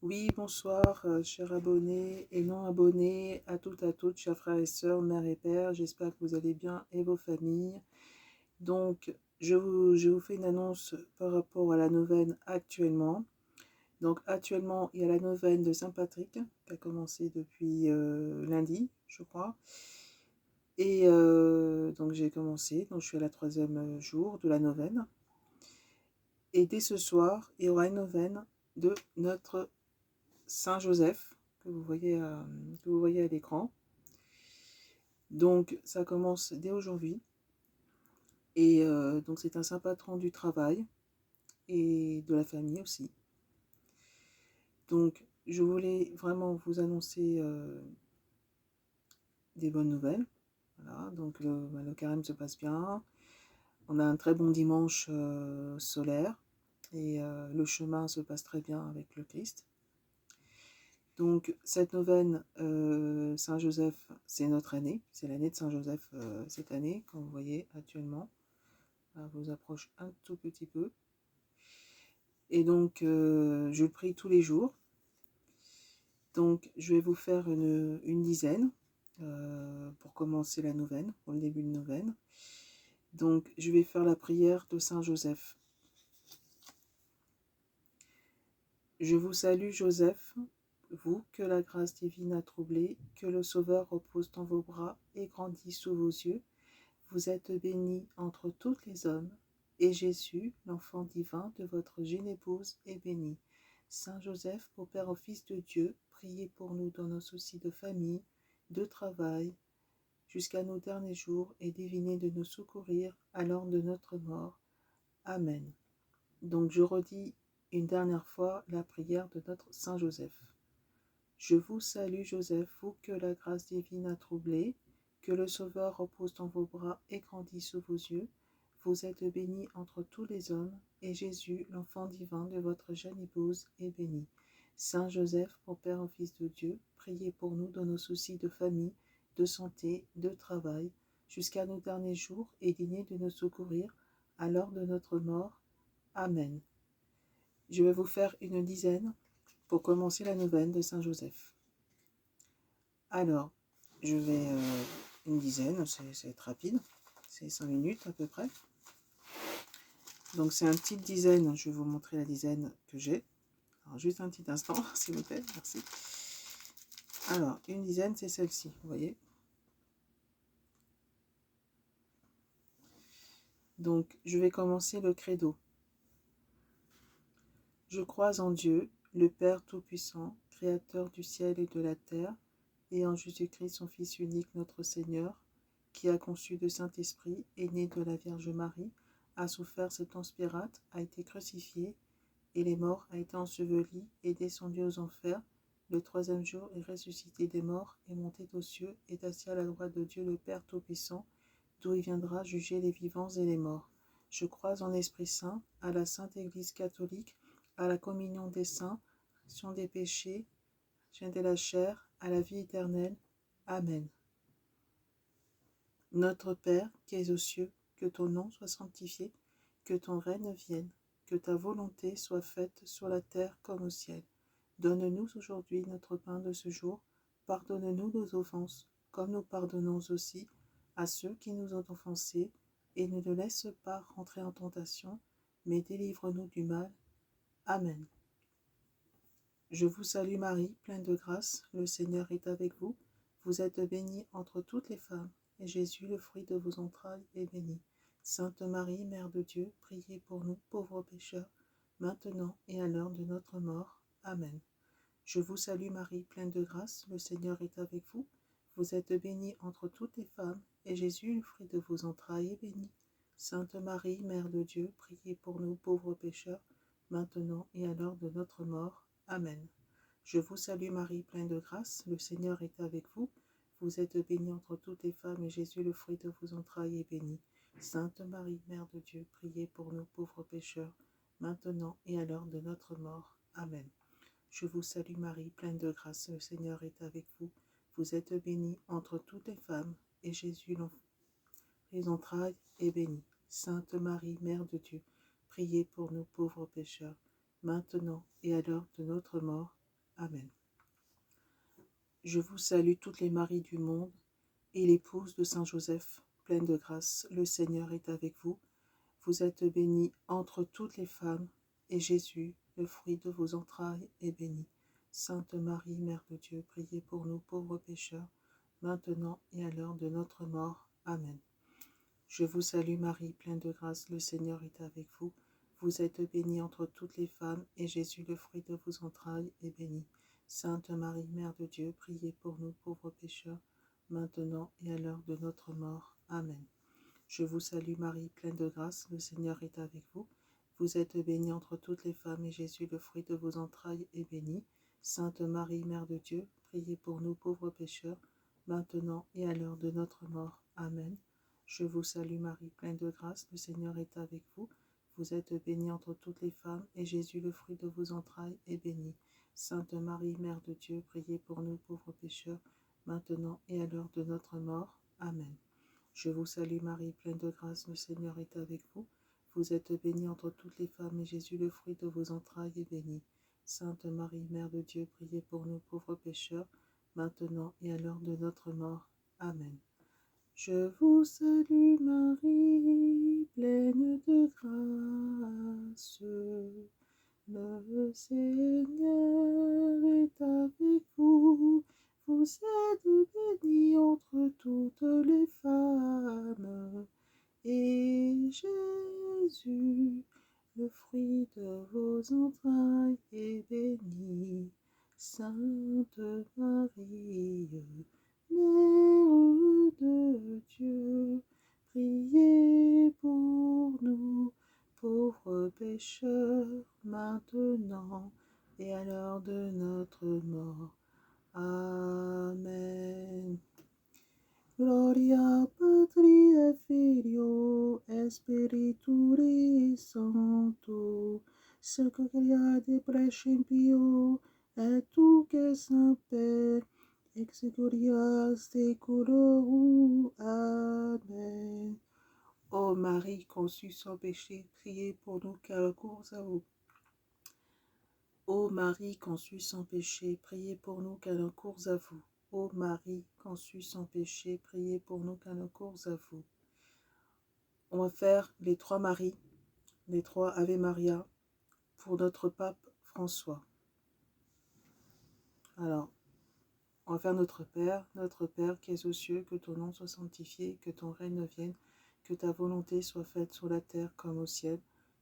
Oui, bonsoir, chers abonnés et non abonnés, à toutes, chers frères et sœurs, mères et pères. J'espère que vous allez bien et vos familles. Donc, je vous fais une annonce par rapport à la neuvaine actuellement. Donc, actuellement, il y a la neuvaine de Saint-Patrick qui a commencé depuis lundi, je crois. Et donc, j'ai commencé. Donc, je suis à la troisième jour de la neuvaine. Et dès ce soir, il y aura une neuvaine de notre Saint Joseph que vous voyez à l'écran. Donc ça commence dès aujourd'hui et donc c'est un saint patron du travail et de la famille aussi. Donc je voulais vraiment vous annoncer des bonnes nouvelles. Voilà, donc le carême se passe bien. On a un très bon dimanche solaire et le chemin se passe très bien avec le Christ. Donc cette neuvaine Saint-Joseph, c'est notre année, c'est l'année de Saint-Joseph cette année, comme vous voyez actuellement. Elle vous approche un tout petit peu. Et donc je le prie tous les jours. Donc je vais vous faire une dizaine pour commencer la neuvaine, pour le début de neuvaine. Donc je vais faire la prière de Saint-Joseph. Je vous salue Joseph, vous que la grâce divine a troublé, que le Sauveur repose dans vos bras et grandit sous vos yeux. Vous êtes béni entre toutes les hommes, et Jésus, l'enfant divin de votre jeune épouse, est béni. Saint Joseph, au Père au Fils de Dieu, priez pour nous dans nos soucis de famille, de travail, jusqu'à nos derniers jours, et devinez de nous secourir à l'heure de notre mort. Amen. Donc je redis une dernière fois la prière de notre Saint Joseph. Je vous salue Joseph, vous que la grâce divine a troublé, que le Sauveur repose dans vos bras et grandit sous vos yeux. Vous êtes béni entre tous les hommes, et Jésus, l'enfant divin de votre jeune épouse, est béni. Saint Joseph, au Père au Fils de Dieu, priez pour nous dans nos soucis de famille, de santé, de travail, jusqu'à nos derniers jours, et daignez de nous secourir à l'heure de notre mort. Amen. Je vais vous faire une dizaine pour commencer la neuvaine de Saint Joseph. Alors, je vais une dizaine, c'est rapide, c'est 5 minutes à peu près. Donc c'est une petite dizaine, je vais vous montrer la dizaine que j'ai. Alors juste un petit instant, s'il vous plaît, merci. Alors, une dizaine, c'est celle-ci, vous voyez. Donc, je vais commencer le credo. Je crois en Dieu, le Père Tout-Puissant, Créateur du ciel et de la terre, et en Jésus-Christ, son Fils unique, notre Seigneur, qui a conçu de Saint-Esprit, est né de la Vierge Marie, a souffert ce temps spirate, a été crucifié, et les morts, a été enseveli, et descendu aux enfers. Le troisième jour est ressuscité des morts, est monté aux cieux, est assis à la droite de Dieu le Père Tout-Puissant, d'où il viendra juger les vivants et les morts. Je crois en l'Esprit Saint, à la Sainte Église catholique, à la communion des saints, rémission des péchés, de la chair, à la vie éternelle. Amen. Notre Père, qui es aux cieux, que ton nom soit sanctifié, que ton règne vienne, que ta volonté soit faite sur la terre comme au ciel. Donne-nous aujourd'hui notre pain de ce jour. Pardonne-nous nos offenses, comme nous pardonnons aussi à ceux qui nous ont offensés, et ne nous laisse pas rentrer en tentation, mais délivre-nous du mal. Amen. Je vous salue Marie, pleine de grâce, le Seigneur est avec vous. Vous êtes bénie entre toutes les femmes, et Jésus, le fruit de vos entrailles, est béni. Sainte Marie, Mère de Dieu, priez pour nous pauvres pécheurs, maintenant et à l'heure de notre mort. Amen. Je vous salue Marie, pleine de grâce, le Seigneur est avec vous. Vous êtes bénie entre toutes les femmes, et Jésus, le fruit de vos entrailles, est béni. Sainte Marie, Mère de Dieu, priez pour nous pauvres pécheurs, maintenant et à l'heure de notre mort. Amen. Je vous salue Marie, pleine de grâce, le Seigneur est avec vous. Vous êtes bénie entre toutes les femmes, et Jésus, le fruit de vos entrailles, est béni. Sainte Marie, Mère de Dieu, priez pour nous pauvres pécheurs, maintenant et à l'heure de notre mort. Amen. Je vous salue Marie, pleine de grâce, le Seigneur est avec vous. Vous êtes bénie entre toutes les femmes, et Jésus, l'enfant des entrailles, est béni. Sainte Marie, Mère de Dieu, priez pour nous pauvres pécheurs, maintenant et à l'heure de notre mort. Amen. Je vous salue toutes les Maries du monde et l'épouse de Saint Joseph, pleine de grâce, le Seigneur est avec vous. Vous êtes bénie entre toutes les femmes, et Jésus, le fruit de vos entrailles, est béni. Sainte Marie, Mère de Dieu, priez pour nous pauvres pécheurs, maintenant et à l'heure de notre mort. Amen. Je vous salue Marie, pleine de grâce, le Seigneur est avec vous. Vous êtes bénie entre toutes les femmes, et Jésus, le fruit de vos entrailles, est béni. Sainte Marie, Mère de Dieu, priez pour nous pauvres pécheurs, maintenant et à l'heure de notre mort. Amen. Je vous salue Marie, pleine de grâce, le Seigneur est avec vous. Vous êtes bénie entre toutes les femmes, et Jésus, le fruit de vos entrailles, est béni. Sainte Marie, Mère de Dieu, priez pour nous pauvres pécheurs, maintenant et à l'heure de notre mort. Amen. Je vous salue Marie, pleine de grâce, le Seigneur est avec vous. Vous êtes bénie entre toutes les femmes, et Jésus, le fruit de vos entrailles, est béni. Sainte Marie, Mère de Dieu, priez pour nous pauvres pécheurs, maintenant et à l'heure de notre mort. Amen. Je vous salue Marie, pleine de grâce, le Seigneur est avec vous. Vous êtes bénie entre toutes les femmes, et Jésus, le fruit de vos entrailles, est béni. Sainte Marie, Mère de Dieu, priez pour nous pauvres pécheurs, maintenant et à l'heure de notre mort. Amen. Je vous salue Marie, pleine de grâce. Le Seigneur est avec vous. Vous êtes bénie entre toutes les femmes, et Jésus, le fruit de vos entrailles, est béni. Sainte Marie, Mère de Dieu, priez pour nous, pauvres pécheurs, maintenant et à l'heure de notre mort. Amen. Gloria Patri et Filio et Spirituri Sancto, Securia de Prescimpio et tu que semper, execurias seculorum. Amen. Ô Marie conçue sans péché, priez pour nous qui recourons à vous. Ô Marie conçue sans péché, priez pour nous qui recourons à vous. Ô Marie conçue sans péché, priez pour nous qui recourons à vous. On va faire les trois Maries, les trois Ave Maria pour notre pape François. Alors, on va faire notre Père qui es aux cieux, que ton nom soit sanctifié, que ton règne vienne, que ta volonté soit faite sur la terre comme au ciel.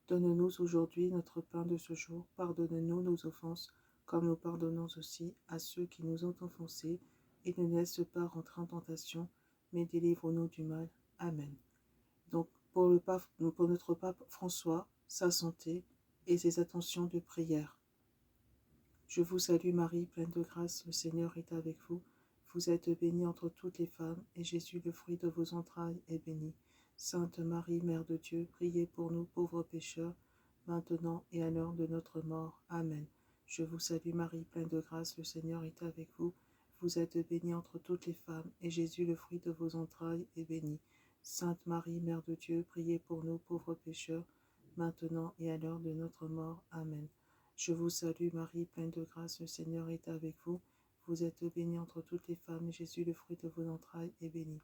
Donne-nous aujourd'hui notre pain de ce jour. Pardonne-nous nos offenses, comme nous pardonnons aussi à ceux qui nous ont offensés. Et ne nous laisse pas rentrer en tentation, mais délivre-nous du mal. Amen. Donc, pour notre pape François, sa santé et ses attentions de prière. Je vous salue Marie, pleine de grâce, le Seigneur est avec vous. Vous êtes bénie entre toutes les femmes, et Jésus, le fruit de vos entrailles, est béni. Sainte Marie, Mère de Dieu, priez pour nous pauvres pécheurs, maintenant et à l'heure de notre mort. Amen. Je vous salue Marie, pleine de grâce, le Seigneur est avec vous. Vous êtes bénie entre toutes les femmes, et Jésus, le fruit de vos entrailles, est béni. Sainte Marie, Mère de Dieu, priez pour nous pauvres pécheurs, maintenant et à l'heure de notre mort. Amen. Je vous salue Marie, pleine de grâce, le Seigneur est avec vous. Vous êtes bénie entre toutes les femmes, et Jésus, le fruit de vos entrailles, est béni.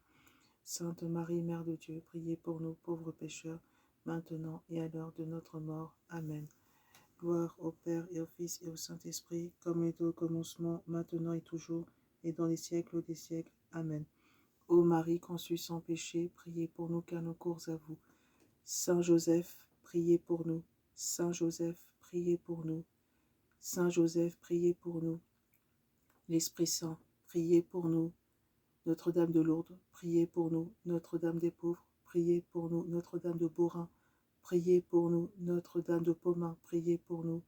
Sainte Marie, Mère de Dieu, priez pour nous pauvres pécheurs, maintenant et à l'heure de notre mort. Amen. Gloire au Père et au Fils et au Saint-Esprit, comme il était au commencement, maintenant et toujours, et dans les siècles des siècles. Amen. Ô Marie conçue sans péché, priez pour nous car nous courons à vous. Saint Joseph, priez pour nous. Saint Joseph, priez pour nous. Saint Joseph, priez pour nous. L'Esprit Saint, priez pour nous. Notre-Dame de Lourdes, priez pour nous. Notre-Dame des Pauvres, priez pour nous. Notre-Dame de Beaurain, priez pour nous. Notre-Dame de Pomain, priez pour nous.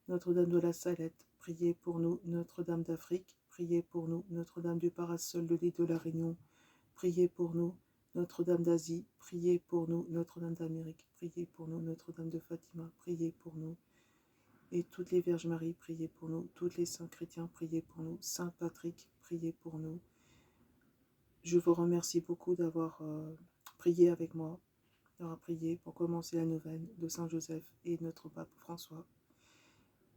Notre-Dame de la Salette, priez pour nous. Notre-Dame d'Afrique, priez pour nous. Notre-Dame du Parasol, de l'île de la Réunion, priez pour nous. Notre-Dame d'Asie, priez pour nous. Notre-Dame d'Amérique, priez pour nous. Notre-Dame de Fatima, priez pour nous. Et toutes les Vierges Marie, priez pour nous. Tous les saints chrétiens, priez pour nous. Saint Patrick, priez pour nous. Je vous remercie beaucoup d'avoir prié avec moi, d'avoir prié pour commencer la neuvaine de Saint Joseph et notre pape François.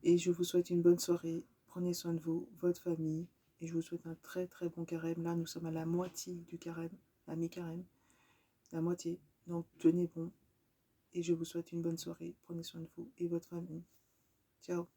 Et je vous souhaite une bonne soirée. Prenez soin de vous, votre famille, et je vous souhaite un très très bon carême. Là, nous sommes à la moitié du carême, la mi-carême, la moitié. Donc, tenez bon, et je vous souhaite une bonne soirée. Prenez soin de vous et votre famille. Ciao.